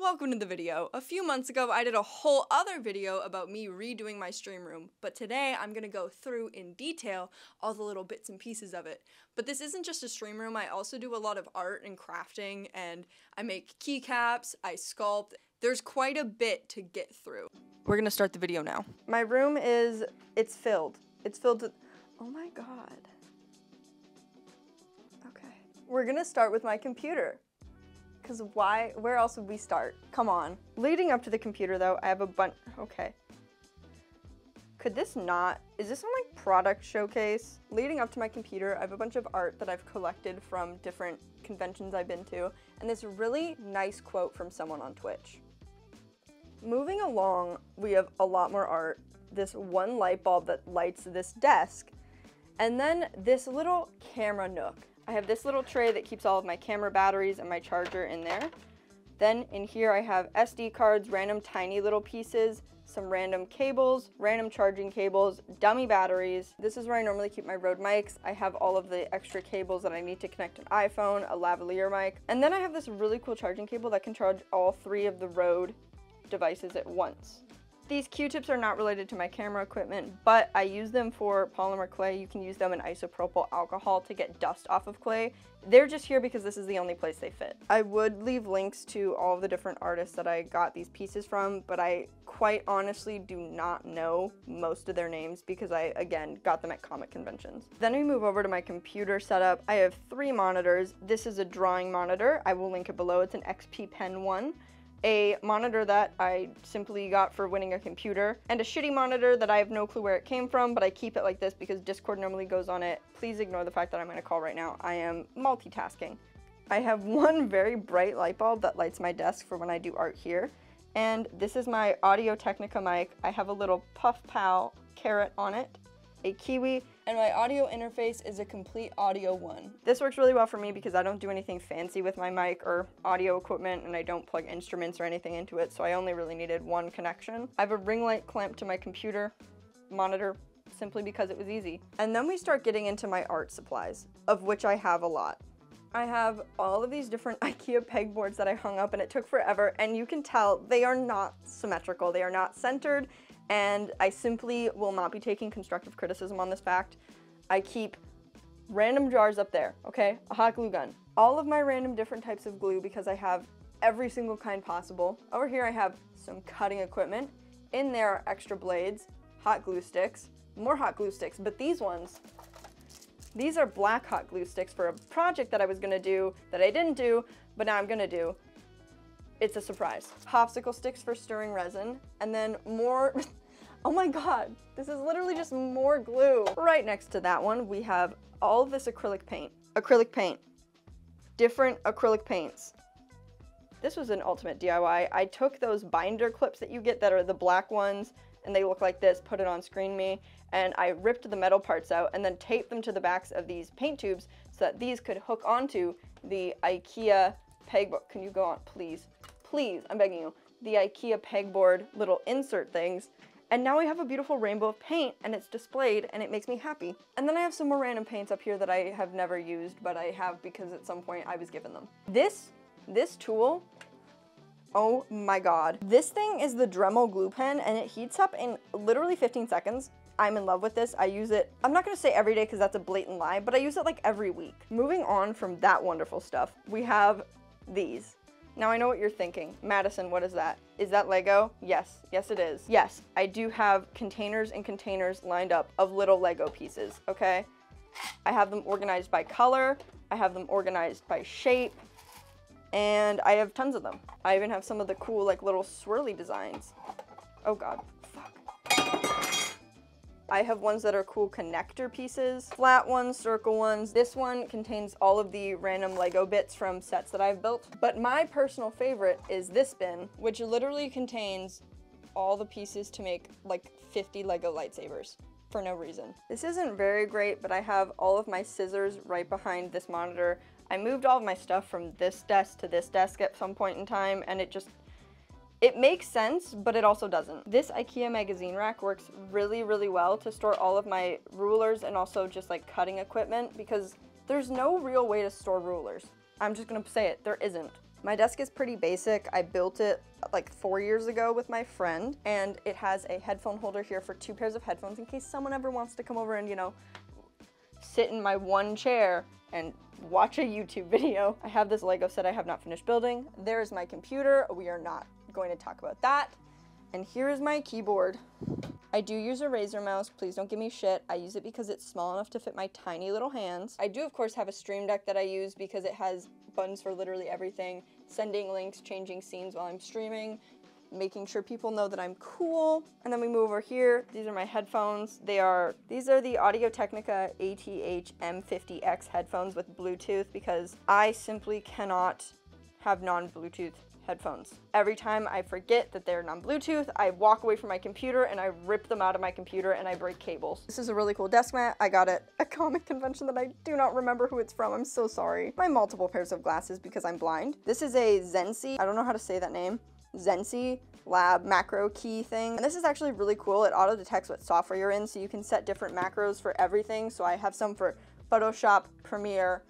welcome to the video. A few months ago, I did a whole other video about me redoing my stream room, but today I'm gonna go through in detail all the little bits and pieces of it. But this isn't just a stream room, I also do a lot of art and crafting, and I make keycaps, I sculpt. There's quite a bit to get through. We're gonna start the video now. My room it's filled. It's filled to, oh my god. Okay. We're gonna start with my computer. Because where else would we start? Come on. Leading up to the computer though, I have a bunch, okay. Could this not, is this on like product showcase? Leading up to my computer, I have a bunch of art that I've collected from different conventions I've been to, and this really nice quote from someone on Twitch. Moving along, we have a lot more art, this one light bulb that lights this desk, and then this little camera nook. I have this little tray that keeps all of my camera batteries and my charger in there. Then in here I have SD cards, random tiny little pieces, some random cables, random charging cables, dummy batteries. This is where I normally keep my Rode mics. I have all of the extra cables that I need to connect an iPhone, a lavalier mic. And then I have this really cool charging cable that can charge all three of the Rode devices at once. These Q-tips are not related to my camera equipment, but I use them for polymer clay. You can use them in isopropyl alcohol to get dust off of clay. They're just here because this is the only place they fit. I would leave links to all of the different artists that I got these pieces from, but I quite honestly do not know most of their names because I, again, got them at comic conventions. Then we move over to my computer setup. I have 3 monitors. This is a drawing monitor. I will link it below. It's an XP Pen 1. A monitor that I simply got for winning a computer, and a shitty monitor that I have no clue where it came from, but I keep it like this because Discord normally goes on it. Please ignore the fact that I'm on a call right now. I am multitasking. I have one very bright light bulb that lights my desk for when I do art here, and this is my Audio-Technica mic. I have a little Puff Pal carrot on it, a Kiwi, and my audio interface is a Complete Audio 1. This works really well for me because I don't do anything fancy with my mic or audio equipment, and I don't plug instruments or anything into it, so I only really needed one connection. I have a ring light clamped to my computer monitor simply because it was easy. And then we start getting into my art supplies, of which I have a lot. I have all of these different IKEA pegboards that I hung up, and it took forever, and you can tell they are not symmetrical. They are not centered, and I simply will not be taking constructive criticism on this fact. I keep random jars up there, okay? A hot glue gun. All of my random different types of glue because I have every single kind possible. Over here I have some cutting equipment. In there are extra blades, hot glue sticks, more hot glue sticks, but these ones, these are black hot glue sticks for a project that I was gonna do that I didn't do, but now I'm gonna do. It's a surprise. Popsicle sticks for stirring resin, and then more, oh my god, this is literally just more glue. Right next to that one, we have all of this acrylic paint. Acrylic paint. Different acrylic paints. This was an ultimate DIY. I took those binder clips that you get that are the black ones, and they look like this, put it on Screen Me, and I ripped the metal parts out and then taped them to the backs of these paint tubes so that these could hook onto the IKEA pegboard. Can you go on, please? Please, I'm begging you. The IKEA pegboard little insert things. And now we have a beautiful rainbow of paint, and it's displayed, and it makes me happy. And then I have some more random paints up here that I have never used, but I have because at some point I was given them. This tool, oh my god. This thing is the Dremel glue pen, and it heats up in literally 15 seconds. I'm in love with this. I use it, I'm not gonna say every day because that's a blatant lie, but I use it like every week. Moving on from that wonderful stuff, we have these. Now I know what you're thinking. Madison, what is that? Is that Lego? Yes, yes it is. Yes, I do have containers and containers lined up of little Lego pieces, okay? I have them organized by color, I have them organized by shape, and I have tons of them. I even have some of the cool like little swirly designs. Oh god, fuck. I have ones that are cool connector pieces, flat ones, circle ones. This one contains all of the random Lego bits from sets that I've built. But my personal favorite is this bin, which literally contains all the pieces to make like 50 Lego lightsabers for no reason. This isn't very great, but I have all of my scissors right behind this monitor. I moved all of my stuff from this desk to this desk at some point in time, and it makes sense, but it also doesn't. This IKEA magazine rack works really, really well to store all of my rulers and also just like cutting equipment because there's no real way to store rulers. I'm just gonna say it, there isn't. My desk is pretty basic. I built it like 4 years ago with my friend, and it has a headphone holder here for 2 pairs of headphones in case someone ever wants to come over and, you know, sit in my one chair and watch a YouTube video. I have this Lego set I have not finished building. There's my computer. We are not going to talk about that. And here is my keyboard. I do use a Razer mouse. Please don't give me shit. I use it because it's small enough to fit my tiny little hands. I do, of course, have a Stream Deck that I use because it has buttons for literally everything. Sending links, changing scenes while I'm streaming, making sure people know that I'm cool. And then we move over here. These are my headphones. These are the Audio-Technica ATH M50X headphones with Bluetooth because I simply cannot have non-Bluetooth headphones. Every time I forget that they're non-Bluetooth, I walk away from my computer and I rip them out of my computer and I break cables. This is a really cool desk mat. I got it at a comic convention that I do not remember who it's from. I'm so sorry. My multiple pairs of glasses because I'm blind. This is a Zensi, I don't know how to say that name, Zensi Lab macro key thing. And this is actually really cool. It auto detects what software you're in, so you can set different macros for everything. So I have some for Photoshop, Premiere,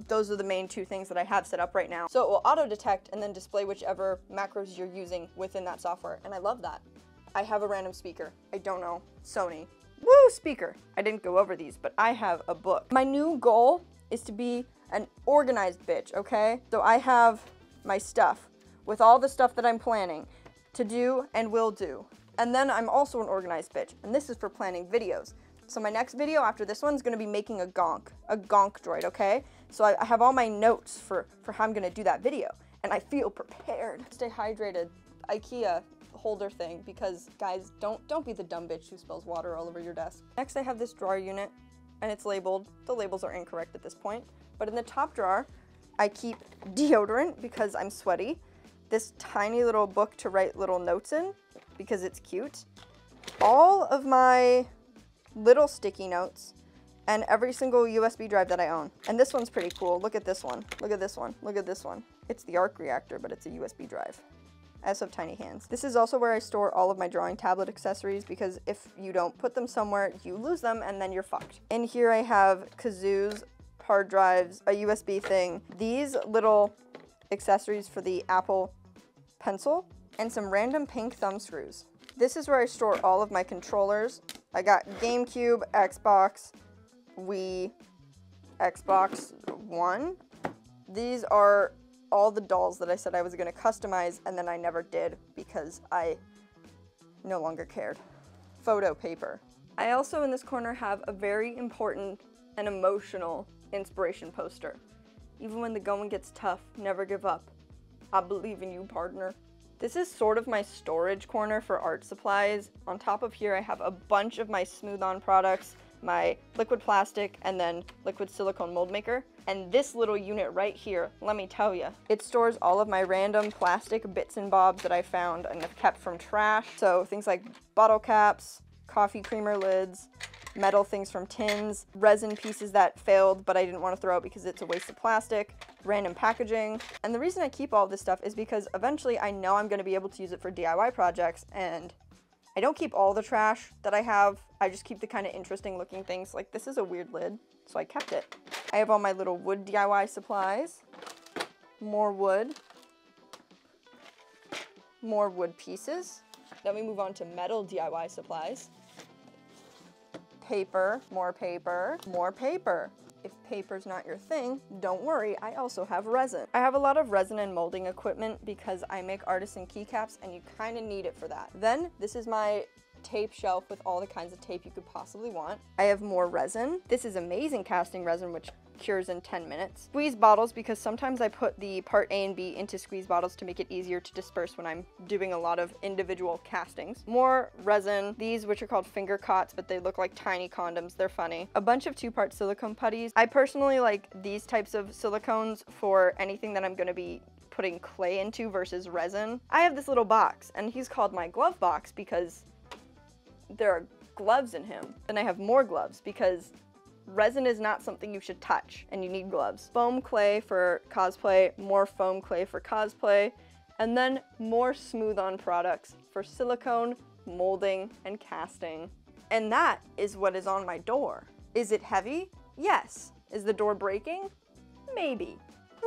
those are the main 2 things that I have set up right now. So it will auto detect and then display whichever macros you're using within that software. And I love that. I have a random speaker. I don't know. Sony. Woo, speaker. I didn't go over these, but I have a book. My new goal is to be an organized bitch, okay? So I have my stuff with all the stuff that I'm planning to do and will do. And then I'm also an organized bitch. And this is for planning videos. So my next video after this one's gonna be making a gonk droid, okay? So I have all my notes for how I'm gonna do that video, and I feel prepared. Stay hydrated, IKEA holder thing, because guys, don't be the dumb bitch who spills water all over your desk. Next I have this drawer unit, and it's labeled. The labels are incorrect at this point, but in the top drawer, I keep deodorant because I'm sweaty, this tiny little book to write little notes in because it's cute, all of my little sticky notes, and every single USB drive that I own. And this one's pretty cool. Look at this one. Look at this one. Look at this one. It's the arc reactor, but it's a USB drive. I also have tiny hands. This is also where I store all of my drawing tablet accessories because if you don't put them somewhere, you lose them and then you're fucked. In here I have kazoos, hard drives, a USB thing, these little accessories for the Apple Pencil, and some random pink thumb screws. This is where I store all of my controllers. I got GameCube, Xbox, Wii, Xbox One. These are all the dolls that I said I was going to customize, and then I never did because I no longer cared. Photo paper. I also in this corner have a very important and emotional inspiration poster. Even when the going gets tough, never give up. I believe in you, partner. This is sort of my storage corner for art supplies. On top of here, I have a bunch of my smooth-on products, my liquid plastic, and then liquid silicone mold maker. And this little unit right here, let me tell you, it stores all of my random plastic bits and bobs that I found and have kept from trash. So things like bottle caps, coffee creamer lids, metal things from tins, resin pieces that failed but I didn't want to throw out because it's a waste of plastic, random packaging. And the reason I keep all of this stuff is because eventually I know I'm going to be able to use it for DIY projects, and I don't keep all the trash that I have. I just keep the kind of interesting looking things. Like this is a weird lid, so I kept it. I have all my little wood DIY supplies, more wood pieces. Then we move on to metal DIY supplies. Paper, more paper, more paper. If paper's not your thing, don't worry, I also have resin. I have a lot of resin and molding equipment because I make artisan keycaps and you kind of need it for that. Then this is my tape shelf with all the kinds of tape you could possibly want. I have more resin. This is amazing casting resin, which cures in 10 minutes. Squeeze bottles, because sometimes I put the part A and B into squeeze bottles to make it easier to disperse when I'm doing a lot of individual castings. More resin, these which are called finger cots, but they look like tiny condoms. They're funny. A bunch of 2-part silicone putties. I personally like these types of silicones for anything that I'm going to be putting clay into versus resin. I have this little box, and he's called my glove box because there are gloves in him. Then I have more gloves because resin is not something you should touch, and you need gloves. Foam clay for cosplay, more foam clay for cosplay, and then more smooth-on products for silicone, molding, and casting. And that is what is on my door. Is it heavy? Yes. Is the door breaking? Maybe.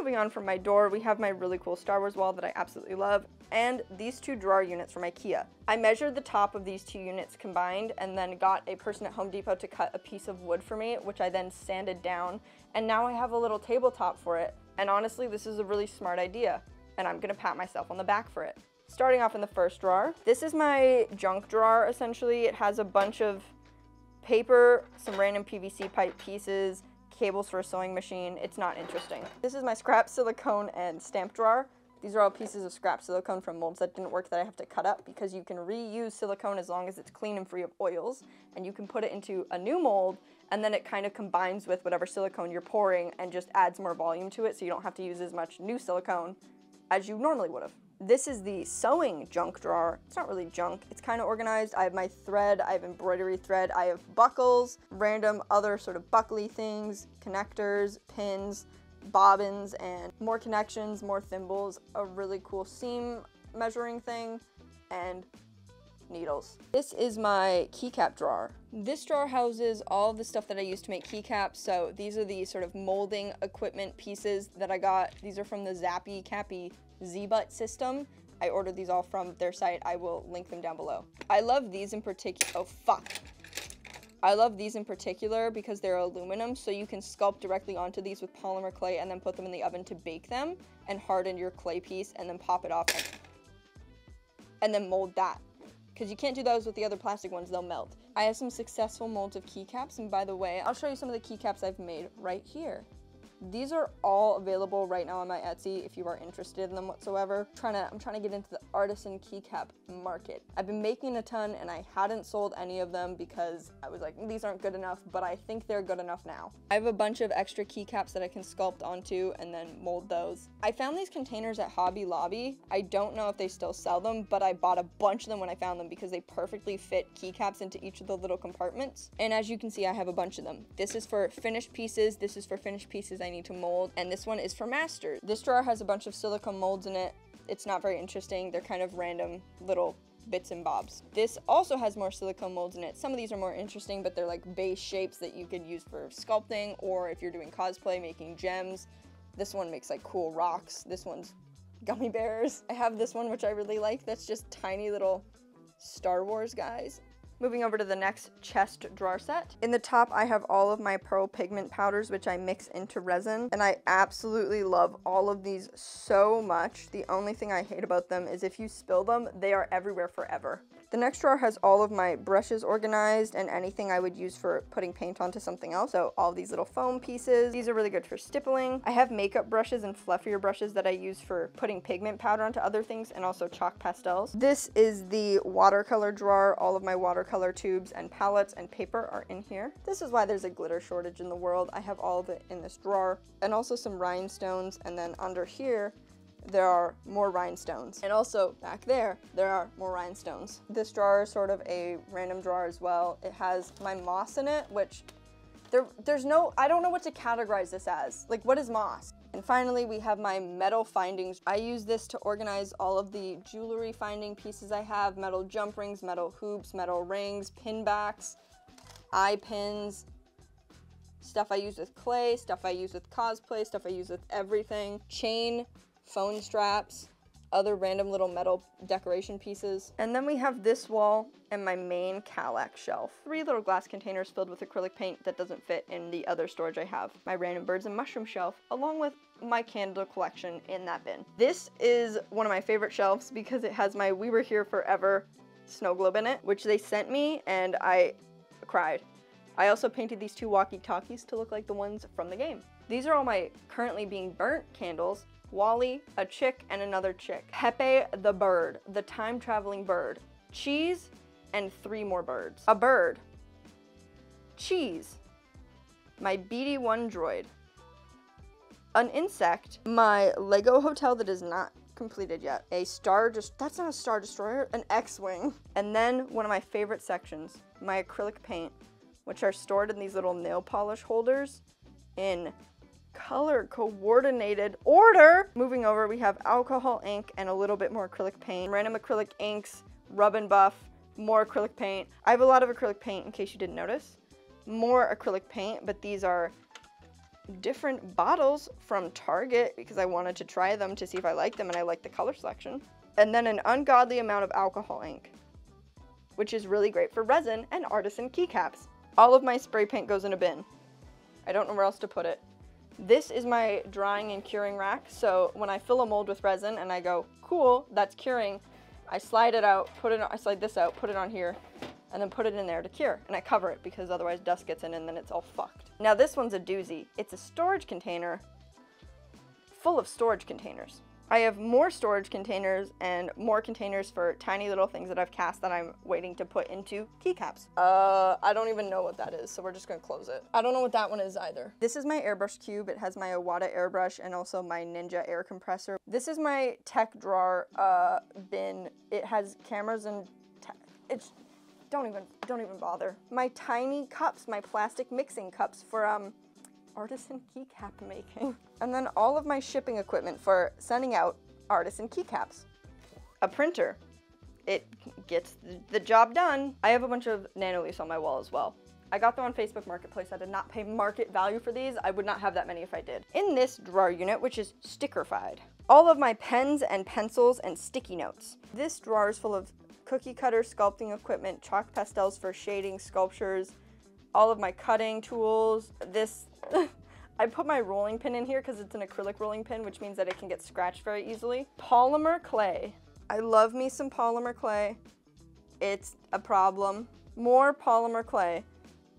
Moving on from my door, we have my really cool Star Wars wall that I absolutely love, and these 2 drawer units from IKEA. I measured the top of these 2 units combined and then got a person at Home Depot to cut a piece of wood for me, which I then sanded down, and now I have a little tabletop for it. And honestly, this is a really smart idea, and I'm gonna pat myself on the back for it. Starting off in the first drawer, this is my junk drawer, essentially. It has a bunch of paper, some random PVC pipe pieces, cables for a sewing machine. It's not interesting. This is my scrap silicone and stamp drawer. These are all pieces of scrap silicone from molds that didn't work that I have to cut up, because you can reuse silicone as long as it's clean and free of oils, and you can put it into a new mold, and then it kind of combines with whatever silicone you're pouring and just adds more volume to it, so you don't have to use as much new silicone as you normally would have. This is the sewing junk drawer. It's not really junk, it's kind of organized. I have my thread, I have embroidery thread, I have buckles, random other sort of buckly things, connectors, pins, bobbins, and more connections, more thimbles, a really cool seam measuring thing, and needles. This is my keycap drawer. This drawer houses all of the stuff that I use to make keycaps. So these are the sort of molding equipment pieces that I got. These are from the Zappy Cappy Z-Butt system. I ordered these all from their site. I will link them down below. I love these in particular. Oh, fuck. I love these in particular because they're aluminum, so you can sculpt directly onto these with polymer clay and then put them in the oven to bake them and harden your clay piece and then pop it off and then mold that. Because you can't do those with the other plastic ones, they'll melt. I have some successful molds of keycaps, and by the way, I'll show you some of the keycaps I've made right here. These are all available right now on my Etsy if you are interested in them whatsoever. I'm trying to get into the artisan keycap market. I've been making a ton and I hadn't sold any of them because I was like, these aren't good enough, but I think they're good enough now. I have a bunch of extra keycaps that I can sculpt onto and then mold those. I found these containers at Hobby Lobby. I don't know if they still sell them, but I bought a bunch of them when I found them because they perfectly fit keycaps into each of the little compartments. And as you can see, I have a bunch of them. This is for finished pieces. This is for finished pieces I need to mold, and this one is for masters. This drawer has a bunch of silicone molds in it. It's not very interesting. They're kind of random little bits and bobs. This also has more silicone molds in it. Some of these are more interesting, but they're like base shapes that you could use for sculpting, or if you're doing cosplay, making gems. This one makes like cool rocks. This one's gummy bears. I have this one, which I really like. That's just tiny little Star Wars guys. Moving over to the next chest drawer set. In the top, I have all of my pearl pigment powders, which I mix into resin, and I absolutely love all of these so much. The only thing I hate about them is if you spill them, they are everywhere forever. The next drawer has all of my brushes organized and anything I would use for putting paint onto something else. So all these little foam pieces. These are really good for stippling. I have makeup brushes and fluffier brushes that I use for putting pigment powder onto other things, and also chalk pastels. This is the watercolor drawer. All of my watercolor tubes and palettes and paper are in here. This is why there's a glitter shortage in the world. I have all of it in this drawer, and also some rhinestones, and then under here there are more rhinestones. And also back there are more rhinestones. This drawer is sort of a random drawer as well. It has my moss in it, which there's no, I don't know what to categorize this as. Like, what is moss? And finally, we have my metal findings. I use this to organize all of the jewelry finding pieces I have: metal jump rings, metal hoops, metal rings, pin backs, eye pins, stuff I use with clay, stuff I use with cosplay, stuff I use with everything, chain, phone straps, other random little metal decoration pieces. And then we have this wall and my main Kallax shelf. 3 little glass containers filled with acrylic paint that doesn't fit in the other storage I have. My random birds and mushroom shelf, along with my candle collection in that bin. This is one of my favorite shelves because it has my We Were Here Forever snow globe in it, which they sent me, and I cried. I also painted these 2 walkie-talkies to look like the ones from the game. These are all my currently being burnt candles: Wally, a chick, and another chick. Pepe the bird, the time-traveling bird. Cheese, and 3 more birds. A bird. Cheese. My BD-1 droid. An insect. My Lego hotel that is not completed yet. A star, that's not a Star Destroyer, an X-Wing. And then one of my favorite sections, my acrylic paint, which are stored in these little nail polish holders in color coordinated order. Moving over, we have alcohol ink and a little bit more acrylic paint, random acrylic inks, rub and buff, more acrylic paint. I have a lot of acrylic paint in case you didn't notice. More acrylic paint, but these are different bottles from Target because I wanted to try them to see if I liked them, and I liked the color selection. And then an ungodly amount of alcohol ink, which is really great for resin and artisan keycaps. All of my spray paint goes in a bin. I don't know where else to put it. This is my drying and curing rack, so when I fill a mold with resin and I go, cool, that's curing, I slide it out, I slide this out, put it on here, and then put it in there to cure. And I cover it because otherwise dust gets in and then it's all fucked. Now this one's a doozy. It's a storage container full of storage containers. I have more storage containers and more containers for tiny little things that I've cast that I'm waiting to put into keycaps. I don't even know what that is, so we're just gonna close it. I don't know what that one is either. This is my airbrush cube. It has my Iwata airbrush and also my Ninja air compressor. This is my tech drawer bin. It has cameras and don't even bother. My tiny cups, my plastic mixing cups for artisan keycap making. And then all of my shipping equipment for sending out artisan keycaps. A printer. It gets the job done. I have a bunch of nano-leafs on my wall as well. I got them on Facebook Marketplace. I did not pay market value for these. I would not have that many if I did. In this drawer unit, which is stickerfied, all of my pens and pencils and sticky notes. This drawer is full of cookie cutter, sculpting equipment, chalk pastels for shading, sculptures, all of my cutting tools. This, I put my rolling pin in here because it's an acrylic rolling pin, which means that it can get scratched very easily. Polymer clay. I love me some polymer clay. It's a problem. More polymer clay.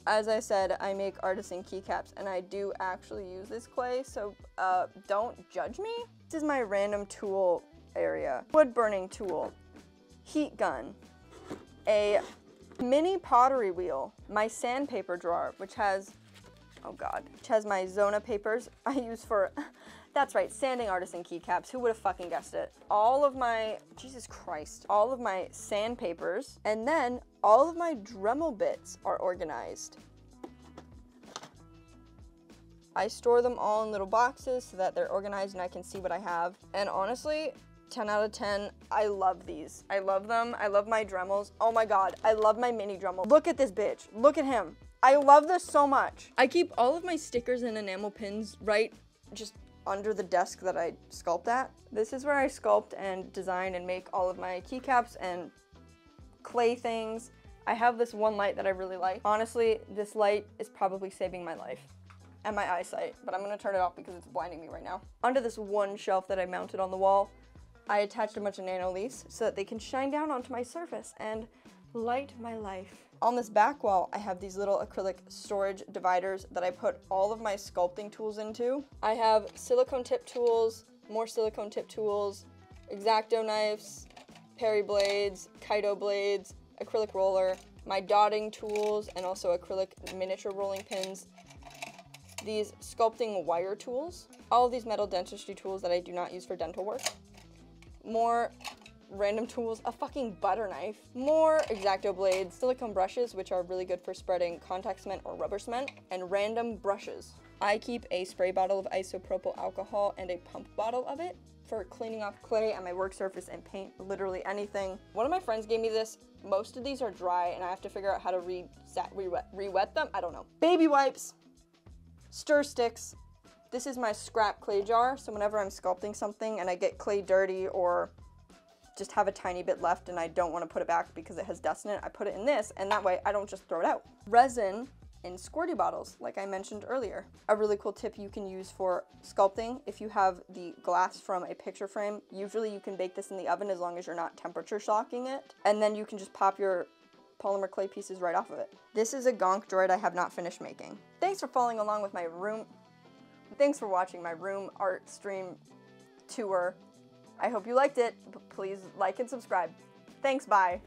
As I said, I make artisan keycaps and I do actually use this clay, so don't judge me. This is my random tool area. Wood burning tool, heat gun, a mini pottery wheel, my sandpaper drawer, which has, oh God, which has my Zona papers I use for, that's right, sanding artisan keycaps. Who would have fucking guessed it? All of my, Jesus Christ, all of my sandpapers, and then all of my Dremel bits are organized. I store them all in little boxes so that they're organized and I can see what I have. And honestly, 10 out of 10, I love these. I love them. I love my Dremels. Oh my God, I love my mini Dremel. Look at this bitch. Look at him. I love this so much. I keep all of my stickers and enamel pins right just under the desk that I sculpt at. This is where I sculpt and design and make all of my keycaps and clay things. I have this one light that I really like. Honestly, this light is probably saving my life and my eyesight, but I'm gonna turn it off because it's blinding me right now. Under this one shelf that I mounted on the wall, I attached a bunch of nano leaves so that they can shine down onto my surface and light my life. On this back wall, I have these little acrylic storage dividers that I put all of my sculpting tools into. I have silicone tip tools, more silicone tip tools, X-Acto knives, Perry blades, Kaido blades, acrylic roller, my dotting tools, and also acrylic miniature rolling pins, these sculpting wire tools, all of these metal dentistry tools that I do not use for dental work, more random tools, a fucking butter knife, more X-Acto blades, silicone brushes, which are really good for spreading contact cement or rubber cement, and random brushes. I keep a spray bottle of isopropyl alcohol and a pump bottle of it for cleaning off clay and my work surface and paint, literally anything. One of my friends gave me this. Most of these are dry and I have to figure out how to re-wet them. I don't know. Baby wipes, stir sticks. This is my scrap clay jar, so whenever I'm sculpting something and I get clay dirty or just have a tiny bit left and I don't want to put it back because it has dust in it, I put it in this, and that way I don't just throw it out. Resin in squirty bottles, like I mentioned earlier. A really cool tip you can use for sculpting, if you have the glass from a picture frame, usually you can bake this in the oven as long as you're not temperature shocking it, and then you can just pop your polymer clay pieces right off of it. This is a gonk droid I have not finished making. Thanks for following along with my room. Thanks for watching my room art stream tour. I hope you liked it. Please like and subscribe. Thanks, bye.